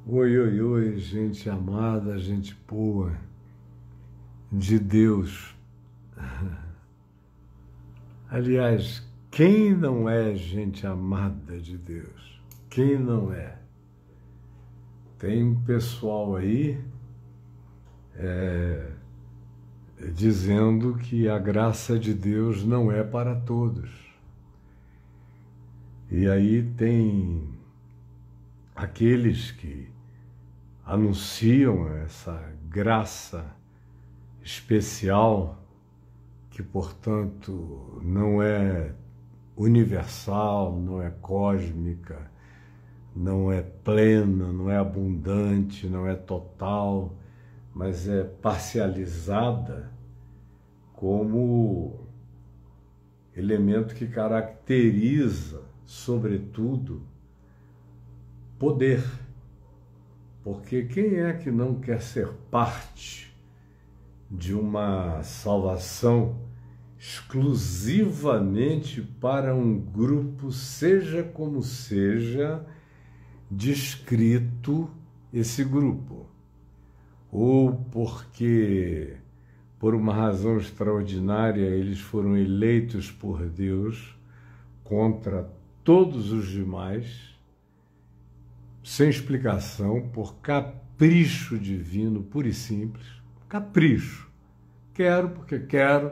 Oi, oi, oi, gente amada, gente boa, de Deus. Aliás, quem não é gente amada de Deus? Quem não é? Tem um pessoal aí dizendo que a graça de Deus não é para todos. E aí tem aqueles que anunciam essa graça especial, que, portanto, não é universal, não é cósmica, não é plena, não é abundante, não é total, mas é parcializada como elemento que caracteriza, sobretudo, poder. Porque quem é que não quer ser parte de uma salvação exclusivamente para um grupo, seja como seja descrito esse grupo? Ou porque, por uma razão extraordinária, eles foram eleitos por Deus contra todos os demais, sem explicação, por capricho divino, puro e simples. Capricho. Quero porque quero.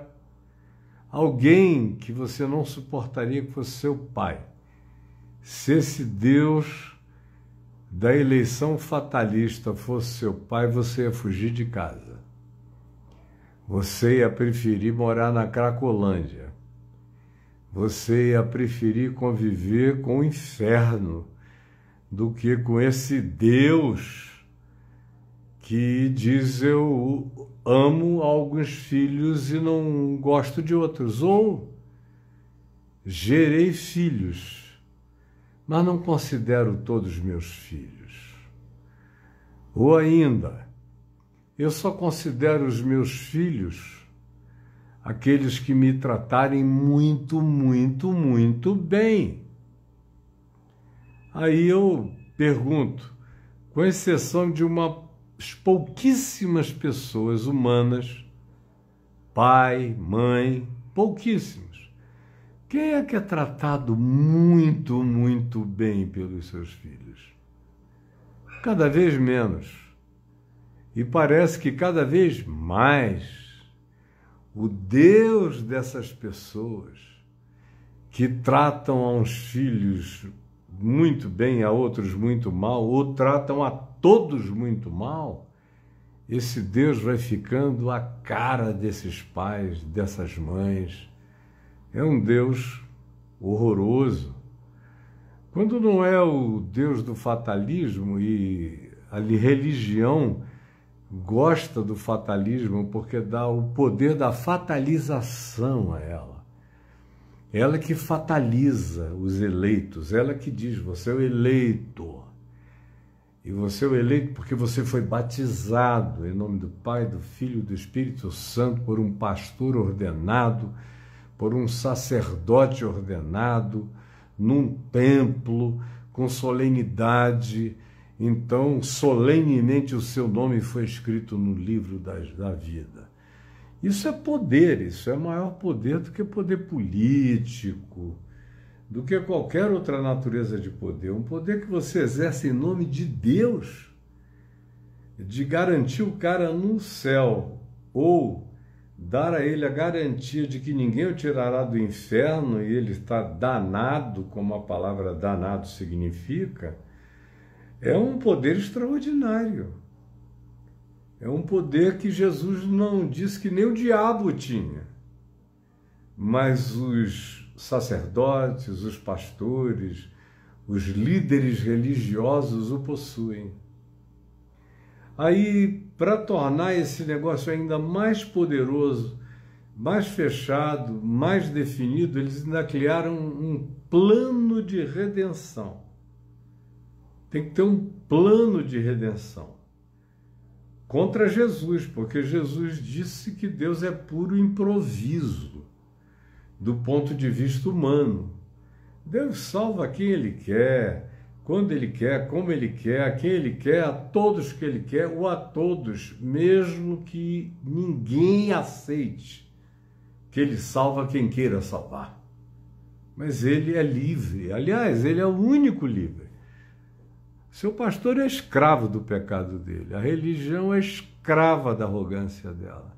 Alguém que você não suportaria que fosse seu pai. Se esse Deus da eleição fatalista fosse seu pai, você ia fugir de casa. Você ia preferir morar na Cracolândia. Você ia preferir conviver com o inferno do que com esse Deus que diz: eu amo alguns filhos e não gosto de outros. Ou gerei filhos, mas não considero todos meus filhos. Ou ainda, eu só considero os meus filhos aqueles que me tratarem muito, muito, muito bem. Aí eu pergunto, com exceção de umas pouquíssimas pessoas humanas, pai, mãe, pouquíssimos, quem é que é tratado muito, muito bem pelos seus filhos? Cada vez menos. E parece que cada vez mais o Deus dessas pessoas que tratam a uns filhos muito bem, a outros muito mal, ou tratam a todos muito mal, esse Deus vai ficando a cara desses pais, dessas mães. É um Deus horroroso. Quando não é o Deus do fatalismo, e a religião gosta do fatalismo porque dá o poder da fatalização a ela. Ela que fataliza os eleitos, ela que diz: você é o eleito. E você é o eleito porque você foi batizado em nome do Pai, do Filho e do Espírito Santo por um pastor ordenado, por um sacerdote ordenado, num templo, com solenidade. Então, solenemente o seu nome foi escrito no livro da vida. Isso é poder, isso é maior poder do que poder político, do que qualquer outra natureza de poder. Um poder que você exerce em nome de Deus, de garantir o cara no céu, ou dar a ele a garantia de que ninguém o tirará do inferno e ele está danado, como a palavra danado significa. É um poder extraordinário. É um poder que Jesus não disse que nem o diabo tinha. Mas os sacerdotes, os pastores, os líderes religiosos o possuem. Aí, para tornar esse negócio ainda mais poderoso, mais fechado, mais definido, eles ainda criaram um plano de redenção. Tem que ter um plano de redenção contra Jesus, porque Jesus disse que Deus é puro improviso do ponto de vista humano. Deus salva quem Ele quer, quando Ele quer, como Ele quer, a quem Ele quer, a todos que Ele quer, ou a todos, mesmo que ninguém aceite que Ele salva quem queira salvar. Mas Ele é livre, aliás, Ele é o único livre. Seu pastor é escravo do pecado dele, a religião é escrava da arrogância dela,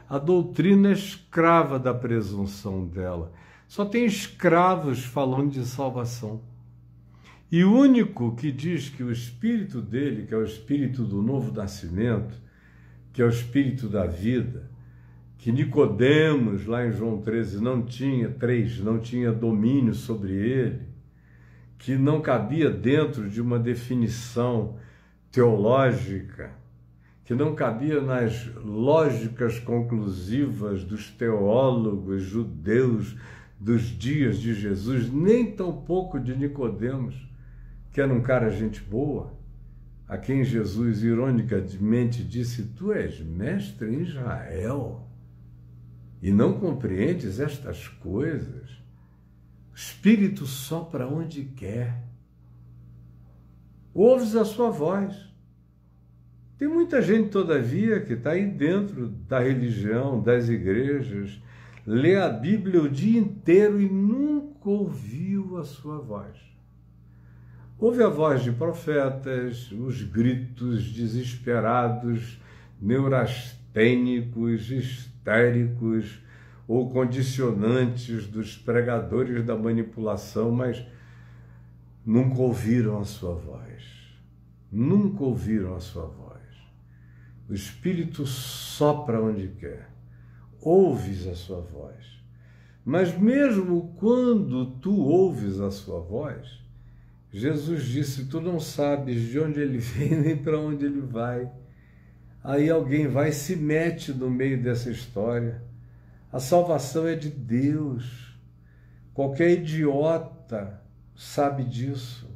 a doutrina é escrava da presunção dela. Só tem escravos falando de salvação. E o único que diz que o espírito dele, que é o espírito do novo nascimento, que é o espírito da vida, que Nicodemos, lá em João 13, não tinha domínio sobre ele, que não cabia dentro de uma definição teológica, que não cabia nas lógicas conclusivas dos teólogos judeus dos dias de Jesus, nem tampouco de Nicodemos, que era um cara gente boa, a quem Jesus ironicamente disse: tu és mestre em Israel e não compreendes estas coisas? O Espírito sopra onde quer. Ouves a sua voz. Tem muita gente, todavia, que está aí dentro da religião, das igrejas, lê a Bíblia o dia inteiro e nunca ouviu a sua voz. Ouve a voz de profetas, os gritos desesperados, neurastênicos, histéricos ou condicionantes dos pregadores da manipulação, mas nunca ouviram a sua voz. Nunca ouviram a sua voz. O Espírito sopra onde quer. Ouves a sua voz. Mas mesmo quando tu ouves a sua voz, Jesus disse: tu não sabes de onde ele vem nem para onde ele vai. Aí alguém vai e se mete no meio dessa história. A salvação é de Deus. Qualquer idiota sabe disso.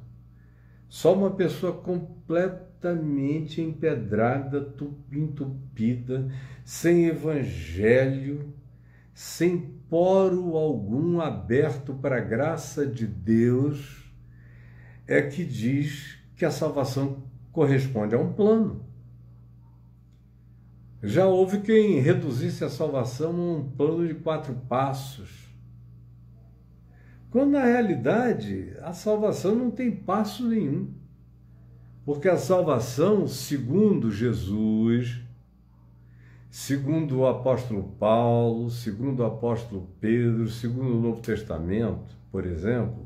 Só uma pessoa completamente empedrada, entupida, sem evangelho, sem poro algum aberto para a graça de Deus, é que diz que a salvação corresponde a um plano. Já houve quem reduzisse a salvação a um plano de 4 passos, quando na realidade a salvação não tem passo nenhum, porque a salvação, segundo Jesus, segundo o apóstolo Paulo, segundo o apóstolo Pedro, segundo o Novo Testamento, por exemplo,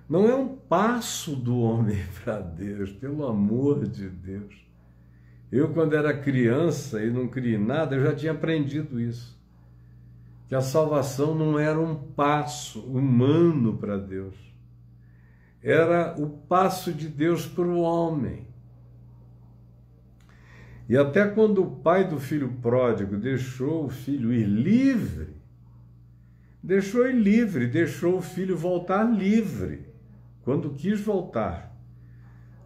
não é um passo do homem para Deus, pelo amor de Deus. Eu, quando era criança e não criei nada, eu já tinha aprendido isso. Que a salvação não era um passo humano para Deus. Era o passo de Deus para o homem. E até quando o pai do filho pródigo deixou o filho ir livre, deixou o filho voltar livre, quando quis voltar.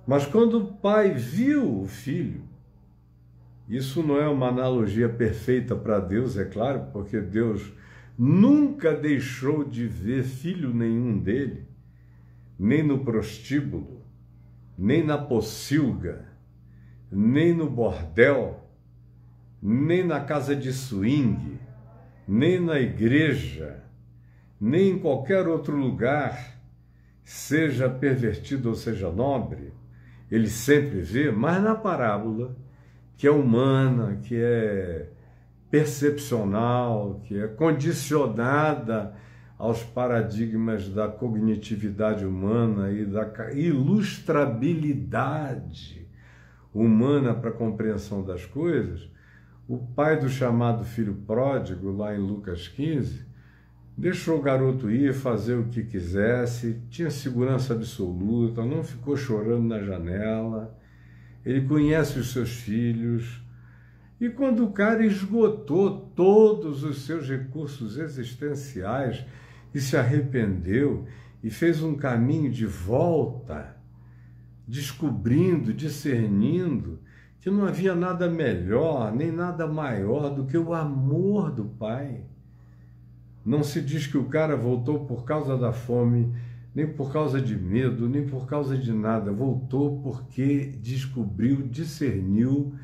Mas quando o pai viu o filho, isso não é uma analogia perfeita para Deus, é claro, porque Deus nunca deixou de ver filho nenhum dele, nem no prostíbulo, nem na pocilga, nem no bordel, nem na casa de swing, nem na igreja, nem em qualquer outro lugar, seja pervertido ou seja nobre. Ele sempre vê, mas na parábola, que é humana, que é percepcional, que é condicionada aos paradigmas da cognitividade humana e da ilustrabilidade humana para a compreensão das coisas, o pai do chamado filho pródigo, lá em Lucas 15, deixou o garoto ir, fazer o que quisesse, tinha segurança absoluta, não ficou chorando na janela. Ele conhece os seus filhos, e quando o cara esgotou todos os seus recursos existenciais e se arrependeu e fez um caminho de volta, descobrindo, discernindo que não havia nada melhor, nem nada maior do que o amor do Pai. Não se diz que o cara voltou por causa da fome, nem por causa de medo, nem por causa de nada. Voltou porque descobriu, discerniu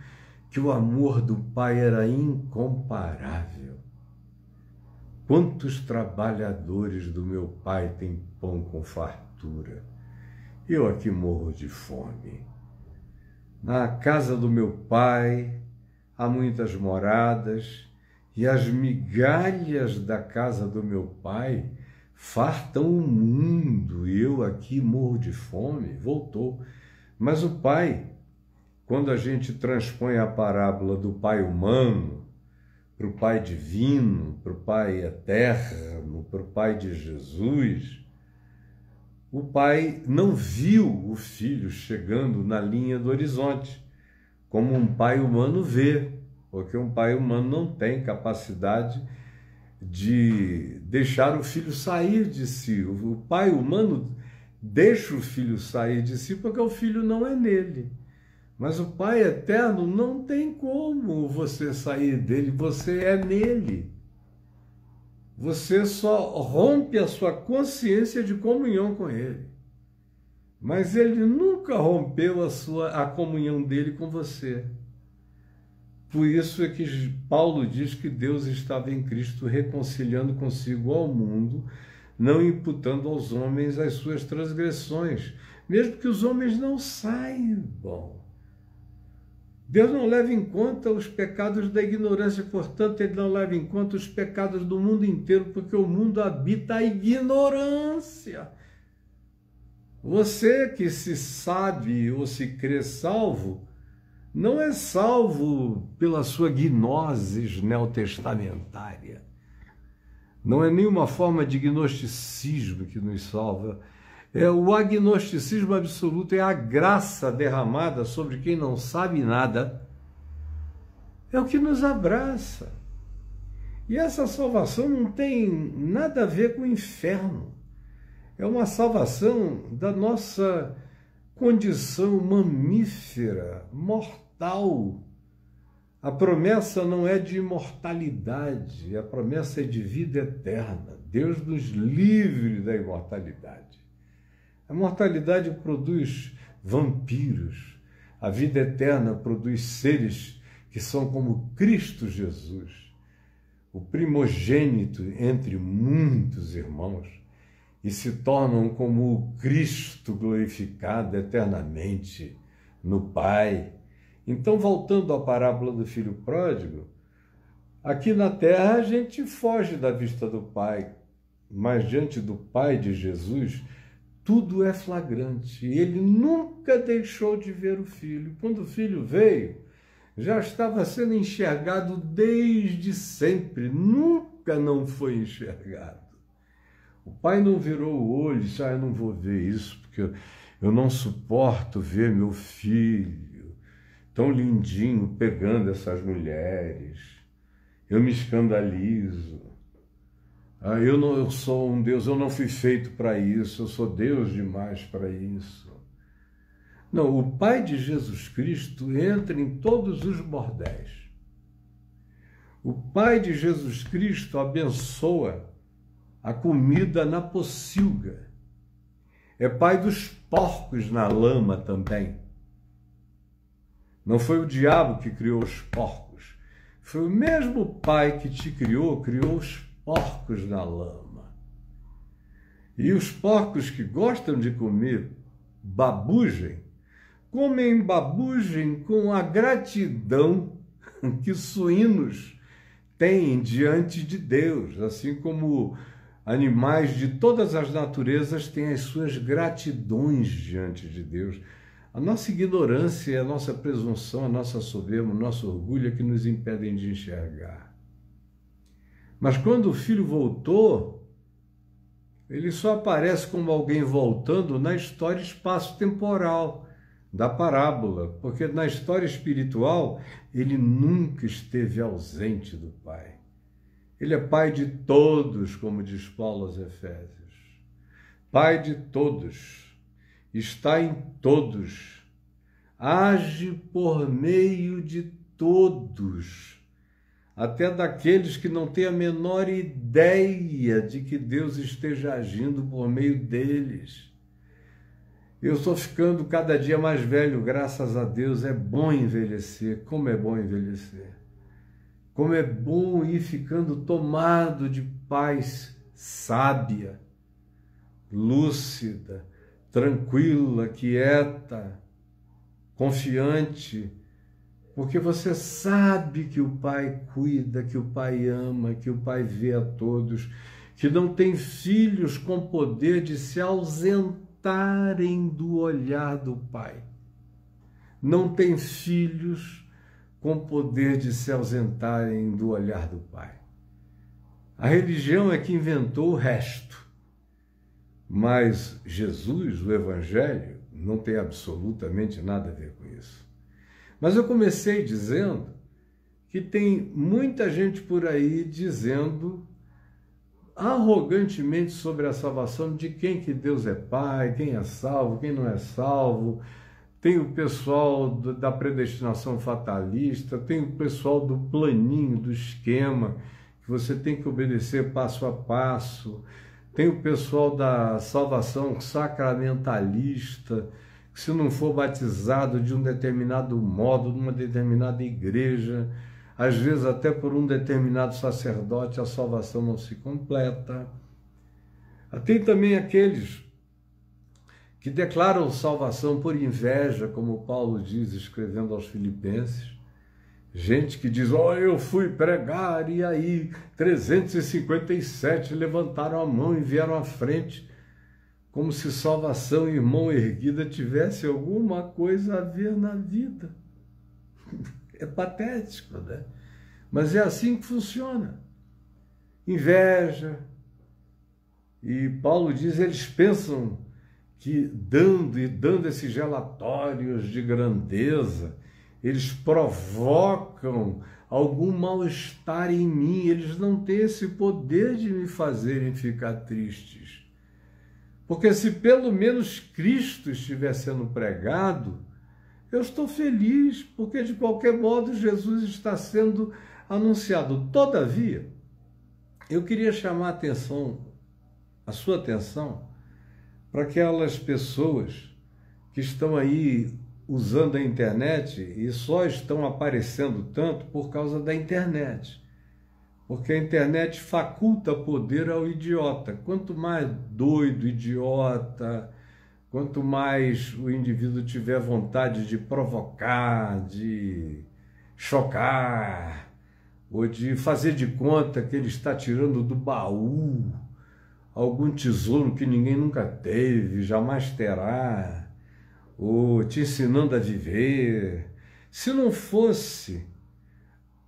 que o amor do Pai era incomparável. Quantos trabalhadores do meu Pai têm pão com fartura? Eu aqui morro de fome. Na casa do meu Pai há muitas moradas, e as migalhas da casa do meu Pai fartam o mundo, e eu aqui morro de fome. Voltou. Mas o Pai, quando a gente transpõe a parábola do Pai humano para o Pai divino, para o Pai eterno, para o Pai de Jesus, o Pai não viu o Filho chegando na linha do horizonte, como um pai humano vê, porque um pai humano não tem capacidade de deixar o filho sair de si. O pai humano deixa o filho sair de si porque o filho não é nele. Mas o Pai eterno não tem como você sair dele, você é nele. Você só rompe a sua consciência de comunhão com ele. Mas ele nunca rompeu a comunhão dele com você. Por isso é que Paulo diz que Deus estava em Cristo reconciliando consigo ao mundo, não imputando aos homens as suas transgressões, mesmo que os homens não saibam. Deus não leva em conta os pecados da ignorância, portanto, ele não leva em conta os pecados do mundo inteiro, porque o mundo habita a ignorância. Você que se sabe ou se crê salvo, não é salvo pela sua gnosis neotestamentária. Não é nenhuma forma de gnosticismo que nos salva. O agnosticismo absoluto é a graça derramada sobre quem não sabe nada. É o que nos abraça. E essa salvação não tem nada a ver com o inferno. É uma salvação da nossa condição mamífera, mortal. A promessa não é de imortalidade, a promessa é de vida eterna. Deus nos livre da imortalidade. A mortalidade produz vampiros, a vida eterna produz seres que são como Cristo Jesus, o primogênito entre muitos irmãos, e se tornam como o Cristo glorificado eternamente no Pai. Então, voltando à parábola do filho pródigo, aqui na terra a gente foge da vista do Pai, mas diante do Pai de Jesus, tudo é flagrante. Ele nunca deixou de ver o Filho. Quando o Filho veio, já estava sendo enxergado desde sempre. Nunca não foi enxergado. O Pai não virou o olho e disse, eu não vou ver isso, porque eu não suporto ver meu filho tão lindinho pegando essas mulheres. Eu me escandalizo. Eu sou um Deus, eu não fui feito para isso, eu sou Deus demais para isso. Não, o Pai de Jesus Cristo entra em todos os bordéis. O Pai de Jesus Cristo abençoa a comida na pocilga. É Pai dos porcos na lama também. Não foi o diabo que criou os porcos. Foi o mesmo Pai que te criou os porcos na lama. E os porcos que gostam de comer babugem, comem babugem com a gratidão que suínos têm diante de Deus, assim como animais de todas as naturezas têm as suas gratidões diante de Deus. A nossa ignorância, a nossa presunção, a nossa soberba, o nosso orgulho é que nos impedem de enxergar. Mas quando o Filho voltou, ele só aparece como alguém voltando na história espaço-temporal da parábola, porque na história espiritual ele nunca esteve ausente do Pai. Ele é Pai de todos, como diz Paulo aos Efésios. Pai de todos, está em todos, age por meio de todos. até daqueles que não têm a menor ideia de que Deus esteja agindo por meio deles. Eu estou ficando cada dia mais velho, graças a Deus. É bom envelhecer. Como é bom envelhecer. Como é bom ir ficando tomado de paz sábia, lúcida, tranquila, quieta, confiante, porque você sabe que o Pai cuida, que o Pai ama, que o Pai vê a todos, que não tem filhos com poder de se ausentarem do olhar do Pai. Não tem filhos com poder de se ausentarem do olhar do Pai. A religião é que inventou o resto, mas Jesus, o Evangelho, não tem absolutamente nada a ver com isso. Mas eu comecei dizendo que tem muita gente por aí dizendo arrogantemente sobre a salvação, de quem que Deus é Pai, quem é salvo, quem não é salvo. Tem o pessoal da predestinação fatalista, tem o pessoal do planinho, do esquema, que você tem que obedecer passo a passo. Tem o pessoal da salvação sacramentalista, que se não for batizado de um determinado modo, numa determinada igreja, às vezes até por um determinado sacerdote, a salvação não se completa. Tem também aqueles que declaram salvação por inveja, como Paulo diz, escrevendo aos Filipenses. Gente que diz, eu fui pregar e aí 357 levantaram a mão e vieram à frente, como se salvação e mão erguida tivesse alguma coisa a ver na vida. É patético, né? Mas é assim que funciona. Inveja. E Paulo diz, eles pensam que dando esses relatórios de grandeza, eles provocam algum mal-estar em mim, eles não têm esse poder de me fazerem ficar tristes. Porque se pelo menos Cristo estiver sendo pregado, eu estou feliz, porque de qualquer modo Jesus está sendo anunciado. Todavia, eu queria chamar a sua atenção, para aquelas pessoas que estão aí usando a internet e só estão aparecendo tanto por causa da internet. Porque a internet faculta poder ao idiota. Quanto mais doido, idiota, quanto mais o indivíduo tiver vontade de provocar, de chocar, ou de fazer de conta que ele está tirando do baú algum tesouro que ninguém nunca teve, jamais terá, ou te ensinando a viver. Se não fosse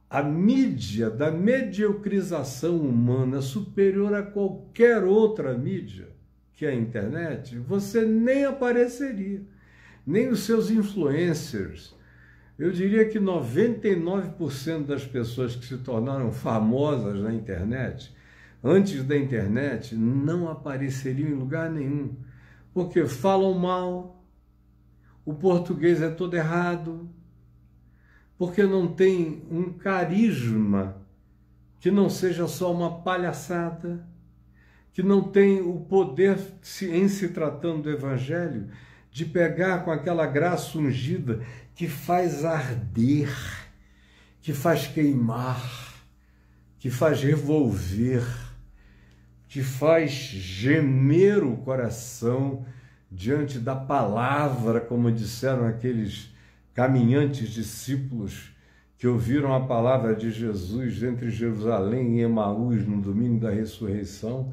a mídia da mediocrização humana superior a qualquer outra mídia, que é a internet, você nem apareceria, nem os seus influencers. Eu diria que 99% das pessoas que se tornaram famosas na internet, antes da internet, não apareceriam em lugar nenhum, porque falam mal, o português é todo errado, porque não tem um carisma que não seja só uma palhaçada, que não tem o poder, em se tratando do Evangelho, de pegar com aquela graça ungida que faz arder, que faz queimar, que faz revolver, que faz gemer o coração diante da palavra, como disseram aqueles caminhantes discípulos que ouviram a palavra de Jesus entre Jerusalém e Emaús no domingo da ressurreição.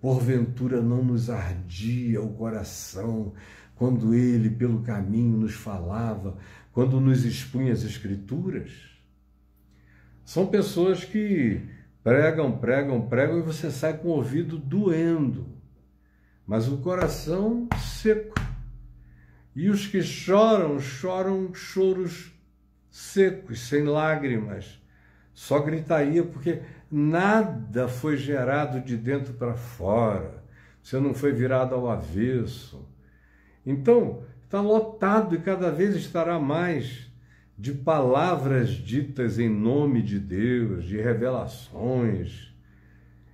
Porventura não nos ardia o coração quando ele pelo caminho nos falava, quando nos expunha as Escrituras? São pessoas que pregam e você sai com o ouvido doendo, mas o coração seco. E os que choram, choram choros secos, sem lágrimas, só gritaria, porque nada foi gerado de dentro para fora, você não foi virado ao avesso. Então, está lotado e cada vez estará mais de palavras ditas em nome de Deus, de revelações,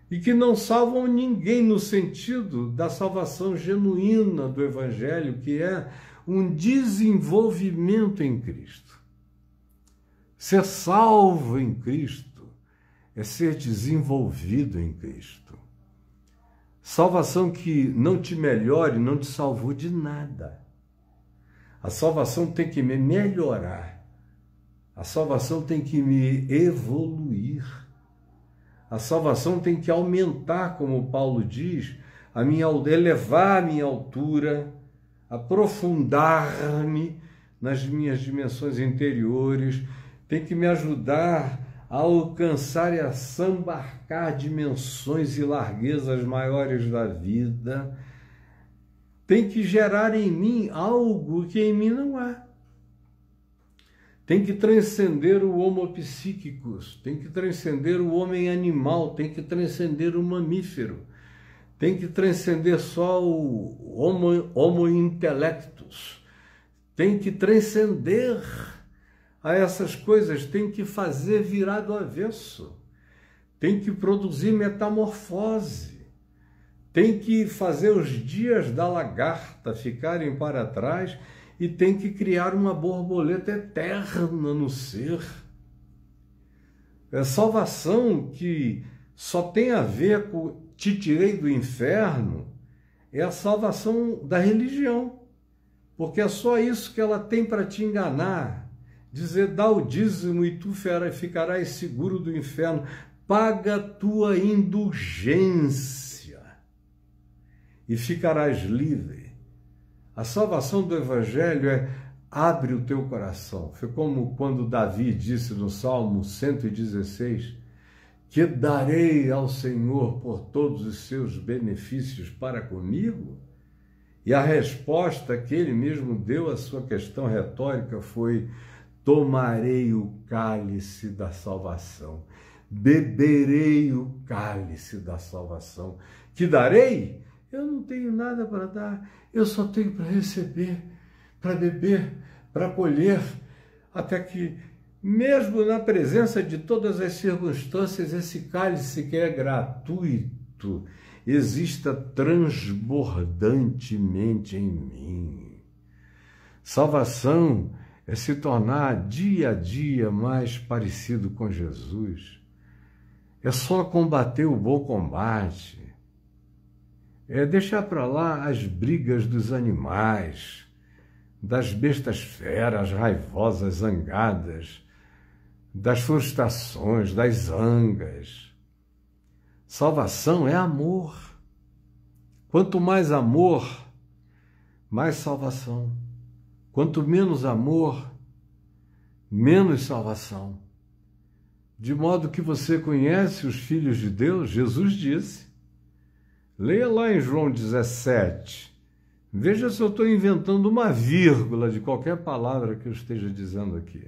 e que não salvam ninguém no sentido da salvação genuína do Evangelho, que é um desenvolvimento em Cristo. Ser salvo em Cristo é ser desenvolvido em Cristo. Salvação que não te melhore não te salvou de nada. A salvação tem que me melhorar. A salvação tem que me evoluir. A salvação tem que aumentar, como Paulo diz, elevar a minha altura, aprofundar-me nas minhas dimensões interiores, tem que me ajudar a alcançar e a sambarcar dimensões e larguezas maiores da vida, tem que gerar em mim algo que em mim não há. Tem que transcender o homo psíquicos, tem que transcender o homem animal, tem que transcender o mamífero, tem que transcender só o homo intellectus, tem que transcender a essas coisas, tem que fazer virar do avesso, tem que produzir metamorfose, tem que fazer os dias da lagarta ficarem para trás e tem que criar uma borboleta eterna no ser. É salvação que só tem a ver com te tirei do inferno, é a salvação da religião, porque é só isso que ela tem para te enganar. Dizer, dá o dízimo e tu ficarás seguro do inferno. Paga a tua indulgência e ficarás livre. A salvação do Evangelho é abre o teu coração. Foi como quando Davi disse no Salmo 116, que darei ao Senhor por todos os seus benefícios para comigo? E a resposta que ele mesmo deu à sua questão retórica foi, tomarei o cálice da salvação, beberei o cálice da salvação. Que darei? Eu não tenho nada para dar, eu só tenho para receber, para beber, para colher, até que, mesmo na presença de todas as circunstâncias, esse cálice que é gratuito, exista transbordantemente em mim. Salvação é se tornar dia a dia mais parecido com Jesus. É só combater o bom combate. É deixar para lá as brigas dos animais, das bestas feras, raivosas, zangadas, das frustrações, das zangas. Salvação é amor. Quanto mais amor, mais salvação. Quanto menos amor, menos salvação. De modo que você conhece os filhos de Deus, Jesus disse. Leia lá em João 17. Veja se eu estou inventando uma vírgula de qualquer palavra que eu esteja dizendo aqui.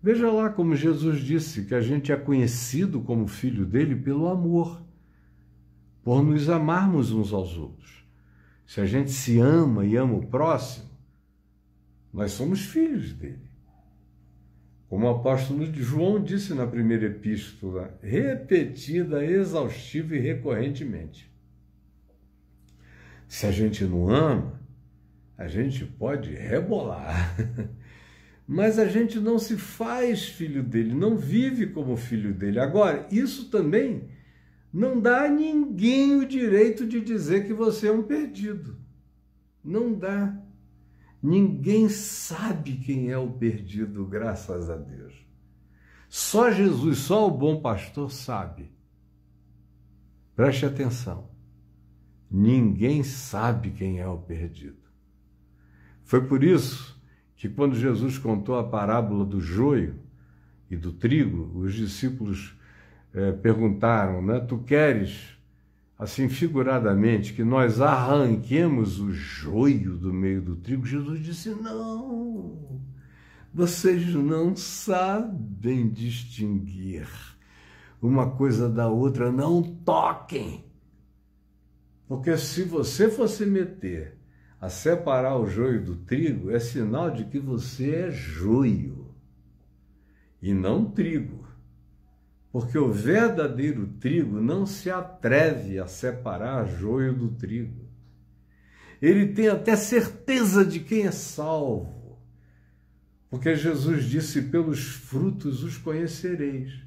Veja lá como Jesus disse que a gente é conhecido como filho dele pelo amor, por nos amarmos uns aos outros. Se a gente se ama e ama o próximo, nós somos filhos dele. Como o apóstolo João disse na primeira epístola, repetida, exaustiva e recorrentemente. Se a gente não ama, a gente pode rebolar, mas a gente não se faz filho dele, não vive como filho dele. Agora, isso também não dá a ninguém o direito de dizer que você é um perdido. Não dá. Ninguém sabe quem é o perdido, graças a Deus. Só Jesus, só o bom pastor sabe. Preste atenção. Ninguém sabe quem é o perdido. Foi por isso que quando Jesus contou a parábola do joio e do trigo, os discípulos perguntaram, né, tu queres, assim figuradamente, que nós arranquemos o joio do meio do trigo? Jesus disse, não, vocês não sabem distinguir uma coisa da outra, não toquem. Porque se você for se meter a separar o joio do trigo, é sinal de que você é joio. e não trigo, porque o verdadeiro trigo não se atreve a separar joio do trigo. Ele tem até certeza de quem é salvo, porque Jesus disse: pelos frutos os conhecereis.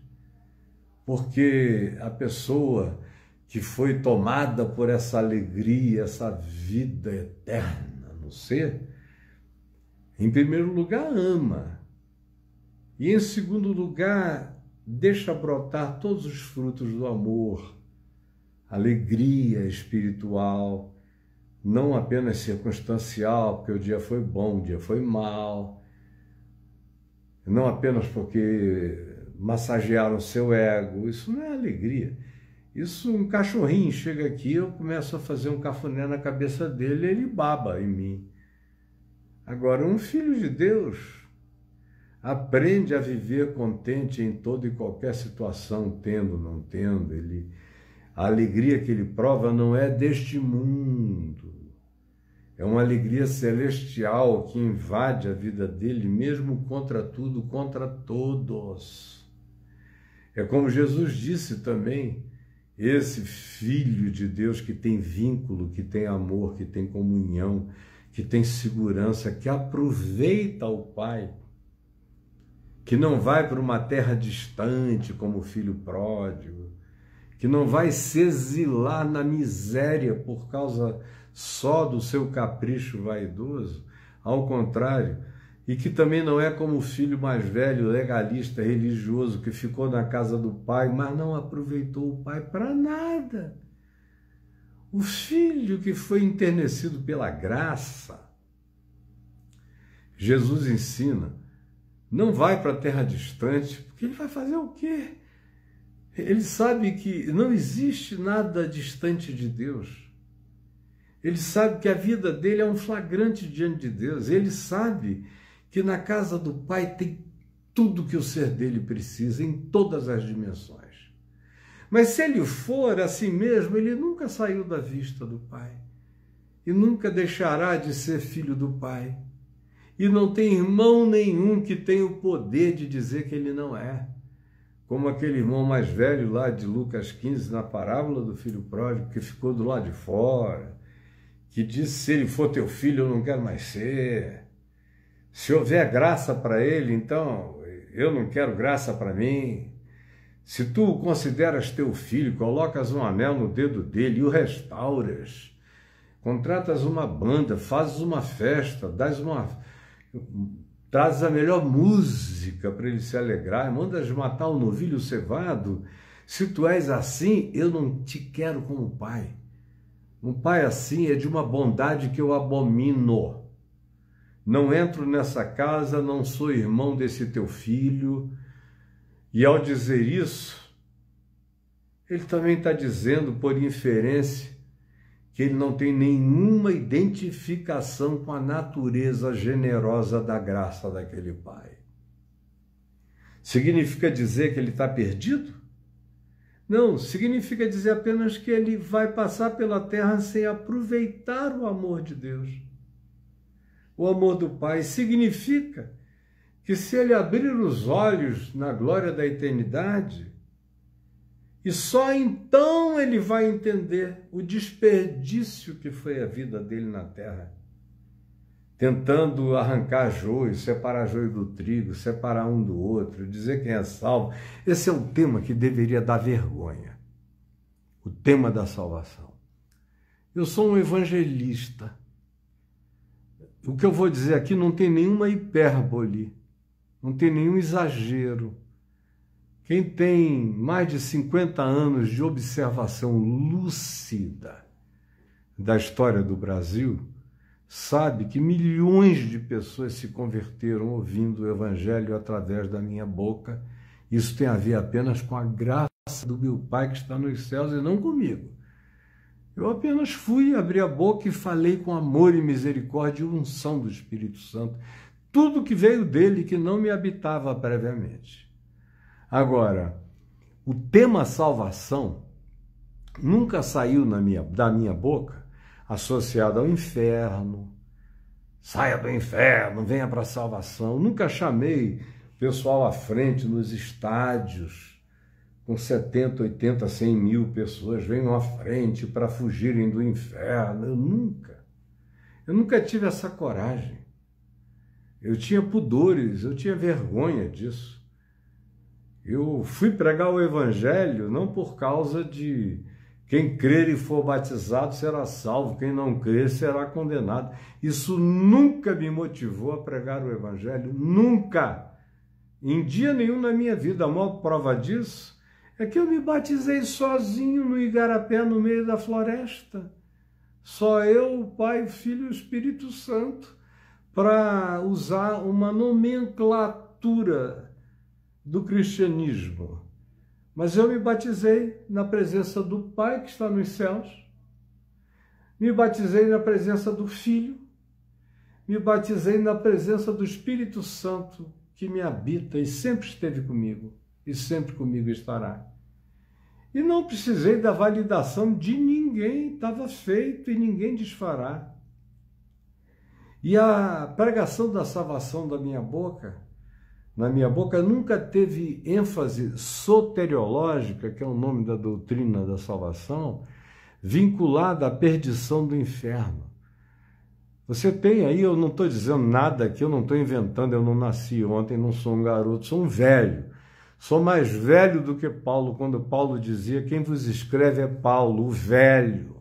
Porque a pessoa que foi tomada por essa alegria, essa vida eterna no ser, em primeiro lugar ama, e em segundo lugar deixa brotar todos os frutos do amor, alegria espiritual, não apenas circunstancial, porque o dia foi bom, o dia foi mal, não apenas porque massagearam o seu ego. Isso não é alegria. Isso, um cachorrinho chega aqui, eu começo a fazer um cafuné na cabeça dele e ele baba em mim. Agora, um filho de Deus aprende a viver contente em toda e qualquer situação, tendo, não tendo. A alegria que ele prova não é deste mundo. É uma alegria celestial que invade a vida dele, mesmo contra tudo, contra todos. É como Jesus disse também, esse Filho de Deus que tem vínculo, que tem amor, que tem comunhão, que tem segurança, que aproveita o Pai, que não vai para uma terra distante como o filho pródigo, que não vai se exilar na miséria por causa só do seu capricho vaidoso, ao contrário, e que também não é como o filho mais velho, legalista, religioso, que ficou na casa do pai, mas não aproveitou o pai para nada. O filho que foi enternecido pela graça, Jesus ensina, não vai para a terra distante, porque ele vai fazer o quê? Ele sabe que não existe nada distante de Deus. Ele sabe que a vida dele é um flagrante diante de Deus. Ele sabe que na casa do Pai tem tudo que o ser dele precisa, em todas as dimensões. Mas se ele for assim mesmo, ele nunca saiu da vista do Pai. E nunca deixará de ser filho do Pai. E não tem irmão nenhum que tenha o poder de dizer que ele não é. Como aquele irmão mais velho lá de Lucas 15, na parábola do filho pródigo, que ficou do lado de fora, que disse: se ele for teu filho, eu não quero mais ser. Se houver graça para ele, então eu não quero graça para mim. Se tu o consideras teu filho, colocas um anel no dedo dele e o restauras, contratas uma banda, fazes uma festa, trazes a melhor música para ele se alegrar, mandas matar um novilho cevado. Se tu és assim, eu não te quero como pai. Um pai assim é de uma bondade que eu abomino. Não entro nessa casa, não sou irmão desse teu filho. E ao dizer isso, ele também está dizendo, por inferência, que ele não tem nenhuma identificação com a natureza generosa da graça daquele pai. Significa dizer que ele está perdido? Não, significa dizer apenas que ele vai passar pela terra sem aproveitar o amor de Deus. O amor do Pai significa que se ele abrir os olhos na glória da eternidade, e só então ele vai entender o desperdício que foi a vida dele na terra, tentando arrancar joio, separar joio do trigo, separar um do outro, dizer quem é salvo. Esse é o tema que deveria dar vergonha, o tema da salvação. Eu sou um evangelista. O que eu vou dizer aqui não tem nenhuma hipérbole, não tem nenhum exagero. Quem tem mais de 50 anos de observação lúcida da história do Brasil, sabe que milhões de pessoas se converteram ouvindo o Evangelho através da minha boca. Isso tem a ver apenas com a graça do meu Pai que está nos céus e não comigo. Eu apenas fui, abri a boca e falei com amor e misericórdia e unção do Espírito Santo. Tudo que veio dele que não me habitava previamente. Agora, o tema salvação nunca saiu da minha boca associado ao inferno. Saia do inferno, venha para a salvação. Nunca chamei pessoal à frente nos estádios, com 70, 80, 100 mil pessoas, venham à frente para fugirem do inferno. Eu nunca tive essa coragem. Eu tinha pudores, eu tinha vergonha disso. Eu fui pregar o Evangelho não por causa de quem crer e for batizado será salvo, quem não crer será condenado. Isso nunca me motivou a pregar o Evangelho, nunca. Em dia nenhum na minha vida. A maior prova disso é que eu me batizei sozinho no igarapé, no meio da floresta. Só eu, o Pai, o Filho e o Espírito Santo, para usar uma nomenclatura do cristianismo. Mas eu me batizei na presença do Pai que está nos céus, me batizei na presença do Filho, me batizei na presença do Espírito Santo que me habita e sempre esteve comigo e sempre comigo estará. E não precisei da validação de ninguém, estava feito e ninguém desfará. E a pregação da salvação na minha boca nunca teve ênfase soteriológica, que é o nome da doutrina da salvação, vinculada à perdição do inferno. Você tem aí, eu não estou dizendo nada aqui, eu não estou inventando, eu não nasci ontem, não sou um garoto, sou um velho. Sou mais velho do que Paulo, quando Paulo dizia, quem vos escreve é Paulo, o velho.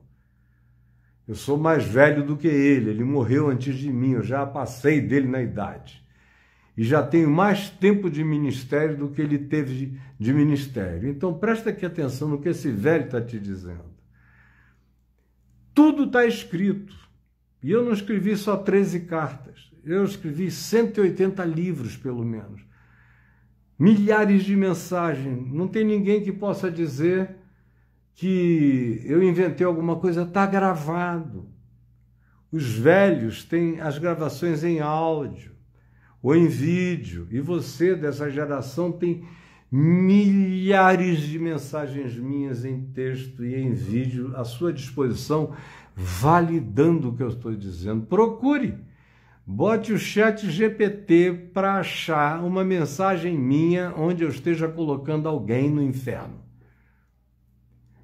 Eu sou mais velho do que ele morreu antes de mim, eu já passei dele na idade. E já tenho mais tempo de ministério do que ele teve de ministério. Então presta aqui atenção no que esse velho está te dizendo. Tudo está escrito. E eu não escrevi só 13 cartas. Eu escrevi 180 livros, pelo menos. Milhares de mensagens. Não tem ninguém que possa dizer que eu inventei alguma coisa. Está gravado. Os velhos têm as gravações em áudio ou em vídeo. E você, dessa geração, tem milhares de mensagens minhas em texto e em vídeo à sua disposição, validando o que eu estou dizendo. Procure. Bote o ChatGPT para achar uma mensagem minha onde eu esteja colocando alguém no inferno.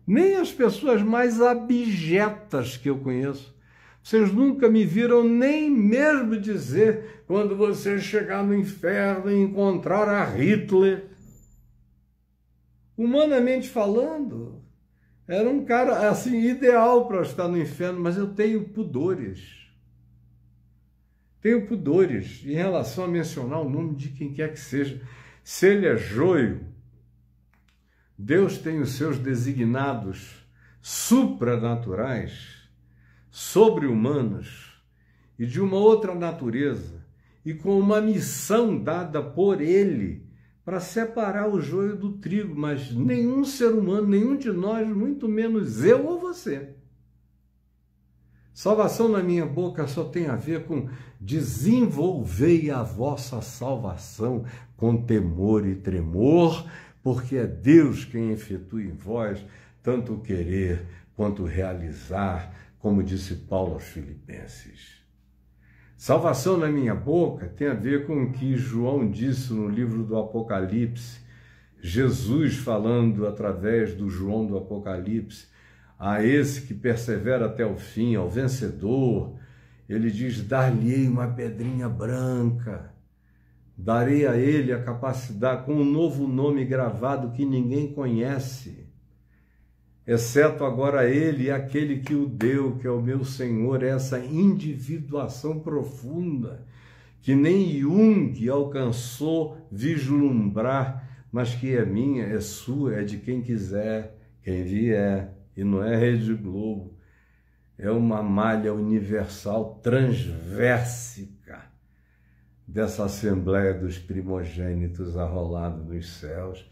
Nem as pessoas mais abjetas que eu conheço. Vocês nunca me viram nem mesmo dizer, quando você chegar no inferno e encontrar a Hitler. Humanamente falando, era um cara assim ideal para estar no inferno, mas eu tenho pudores. Tenho pudores em relação a mencionar o nome de quem quer que seja. Se ele é joio, Deus tem os seus designados supranaturais, sobre-humanos e de uma outra natureza, e com uma missão dada por ele para separar o joio do trigo, mas nenhum ser humano, nenhum de nós, muito menos eu ou você. Salvação na minha boca só tem a ver com desenvolvei a vossa salvação com temor e tremor, porque é Deus quem efetua em vós tanto o querer quanto o realizar, como disse Paulo aos Filipenses. Salvação na minha boca tem a ver com o que João disse no livro do Apocalipse, Jesus falando através do João do Apocalipse, a esse que persevera até o fim, ao vencedor, ele diz, dar-lhe-ei uma pedrinha branca, darei a ele a capacidade, com um novo nome gravado que ninguém conhece, exceto agora ele e aquele que o deu, que é o meu Senhor, essa individuação profunda, que nem Jung alcançou vislumbrar, mas que é minha, é sua, é de quem quiser, quem vier. E não é Rede Globo, é uma malha universal transversica dessa Assembleia dos Primogênitos arrolada nos céus,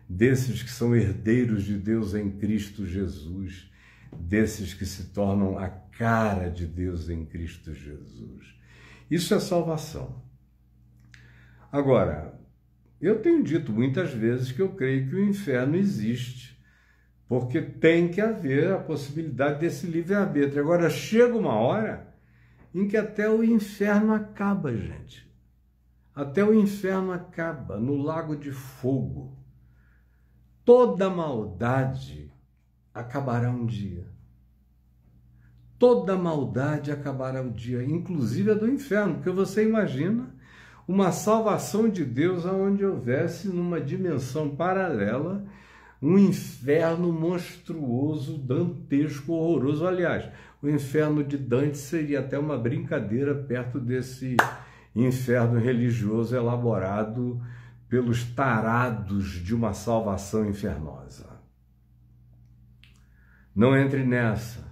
desses que são herdeiros de Deus em Cristo Jesus, desses que se tornam a cara de Deus em Cristo Jesus. Isso é salvação. Agora, eu tenho dito muitas vezes que eu creio que o inferno existe, porque tem que haver a possibilidade desse livre-arbítrio. Agora, chega uma hora em que até o inferno acaba, gente. até o inferno acaba no lago de fogo. Toda maldade acabará um dia. Toda maldade acabará um dia, inclusive a do inferno, porque você imagina uma salvação de Deus onde houvesse, numa dimensão paralela, um inferno monstruoso, dantesco, horroroso. Aliás, o inferno de Dante seria até uma brincadeira perto desse inferno religioso elaborado pelos tarados de uma salvação infernosa. Não entre nessa.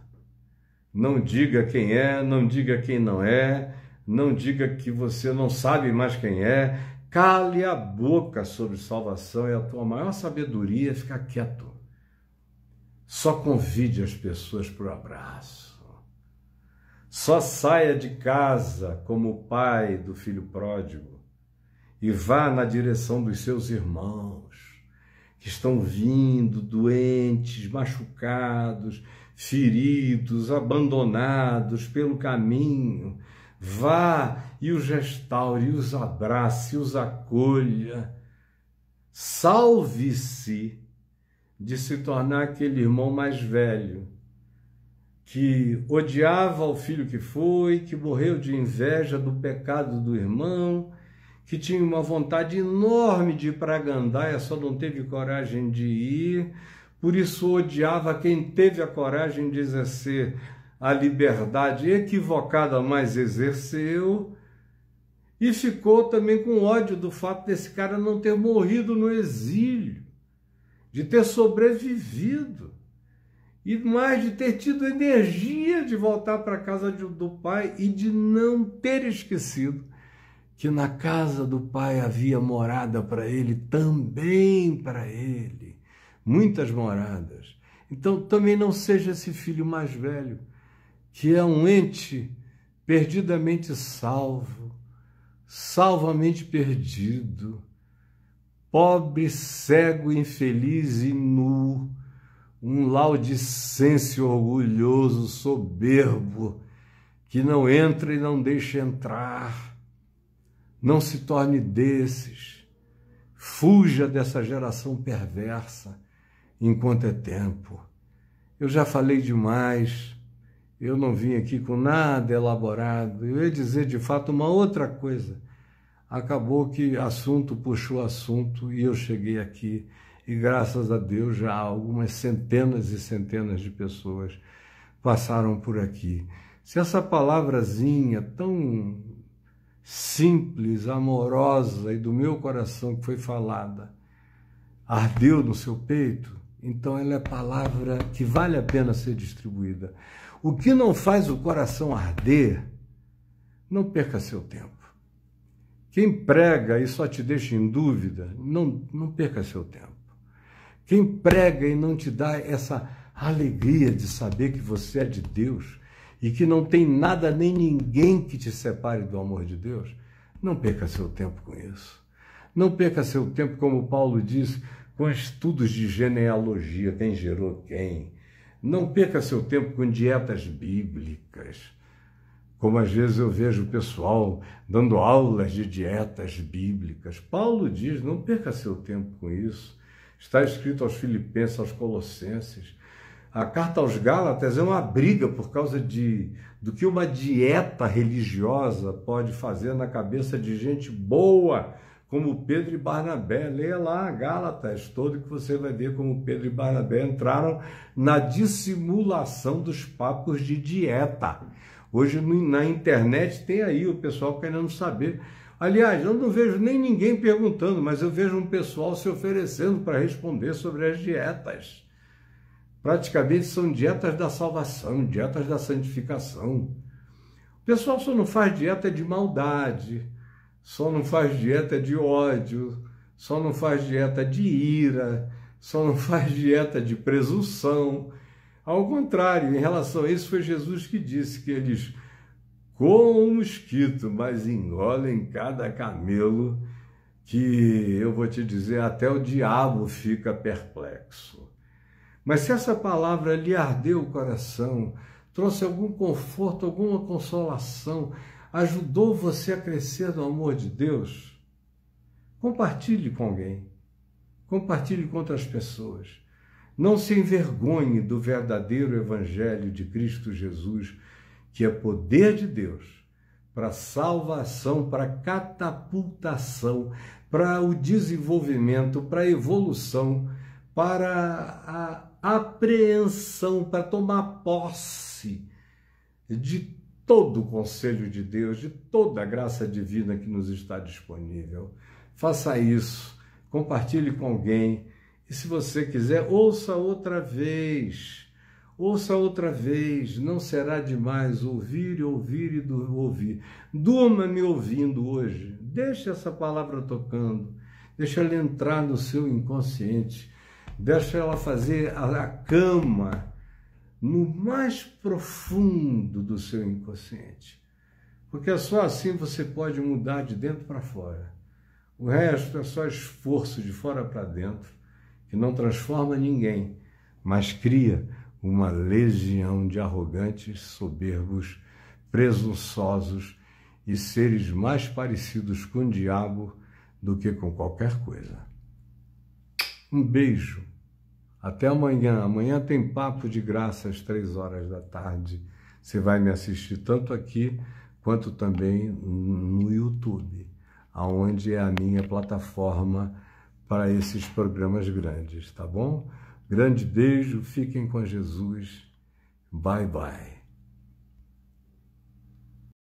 Não diga quem é, não diga quem não é, não diga que você não sabe mais quem é. Cale a boca sobre salvação, é a tua maior sabedoria ficar quieto. Só convide as pessoas para o abraço. Só saia de casa como o pai do filho pródigo e vá na direção dos seus irmãos que estão vindo doentes, machucados, feridos, abandonados pelo caminho. Vá e os restaure, os abrace, os acolha. Salve-se de se tornar aquele irmão mais velho que odiava o filho que foi, que morreu de inveja do pecado do irmão, que tinha uma vontade enorme de ir para a gandaia, só não teve coragem de ir, por isso odiava quem teve a coragem de exercer a liberdade equivocada, mas exerceu, e ficou também com ódio do fato desse cara não ter morrido no exílio, de ter sobrevivido, e mais de ter tido energia de voltar para a casa do pai e de não ter esquecido que na casa do pai havia morada para ele, também para ele, muitas moradas. Então também não seja esse filho mais velho, que é um ente perdidamente salvo, salvamente perdido, pobre, cego, infeliz e nu, um laudicense orgulhoso, soberbo, que não entra e não deixa entrar. Não se torne desses. Fuja dessa geração perversa enquanto é tempo. Eu já falei demais. Eu não vim aqui com nada elaborado. Eu ia dizer, de fato, uma outra coisa. Acabou que assunto puxou assunto e eu cheguei aqui. E, graças a Deus, já algumas centenas e centenas de pessoas passaram por aqui. Se essa palavrazinha tão simples, amorosa e do meu coração que foi falada, ardeu no seu peito, então ela é palavra que vale a pena ser distribuída. O que não faz o coração arder, não perca seu tempo. Quem prega e só te deixa em dúvida, não perca seu tempo. Quem prega e não te dá essa alegria de saber que você é de Deus e que não tem nada nem ninguém que te separe do amor de Deus, não perca seu tempo com isso. Não perca seu tempo, como Paulo diz, com estudos de genealogia, quem gerou quem. Não perca seu tempo com dietas bíblicas, como às vezes eu vejo o pessoal dando aulas de dietas bíblicas. Paulo diz, não perca seu tempo com isso. Está escrito aos Filipenses, aos Colossenses. A carta aos Gálatas é uma briga por causa do que uma dieta religiosa pode fazer na cabeça de gente boa, como Pedro e Barnabé. Leia lá Gálatas todo que você vai ver como Pedro e Barnabé entraram na dissimulação dos papos de dieta. Hoje na internet tem aí o pessoal querendo saber. Aliás, eu não vejo nem ninguém perguntando, mas eu vejo um pessoal se oferecendo para responder sobre as dietas. Praticamente são dietas da salvação, dietas da santificação. O pessoal só não faz dieta de maldade, só não faz dieta de ódio, só não faz dieta de ira, só não faz dieta de presunção. Ao contrário, em relação a isso, foi Jesus que disse que eles comem um mosquito, mas engolem cada camelo, que eu vou te dizer, até o diabo fica perplexo. Mas se essa palavra lhe ardeu o coração, trouxe algum conforto, alguma consolação, ajudou você a crescer no amor de Deus, Compartilhe com alguém. Compartilhe com outras pessoas. Não se envergonhe do verdadeiro Evangelho de Cristo Jesus, que é poder de Deus para salvação, para catapultação, para o desenvolvimento, para a evolução, para a apreensão, para tomar posse de todo o conselho de Deus, de toda a graça divina que nos está disponível. Faça isso, compartilhe com alguém, e se você quiser, ouça outra vez, não será demais ouvir e ouvir e ouvir. Durma me ouvindo hoje, deixe essa palavra tocando, deixe ela entrar no seu inconsciente, deixe ela fazer a cama no mais profundo do seu inconsciente, porque só assim você pode mudar de dentro para fora. O resto é só esforço de fora para dentro, que não transforma ninguém, mas cria uma legião de arrogantes, soberbos, presunçosos e seres mais parecidos com o diabo do que com qualquer coisa. Um beijo. Até amanhã. Amanhã tem Papo de Graça às 3 horas da tarde. Você vai me assistir tanto aqui quanto também no YouTube, aonde é a minha plataforma para esses programas grandes, tá bom? Grande beijo, fiquem com Jesus. Bye, bye.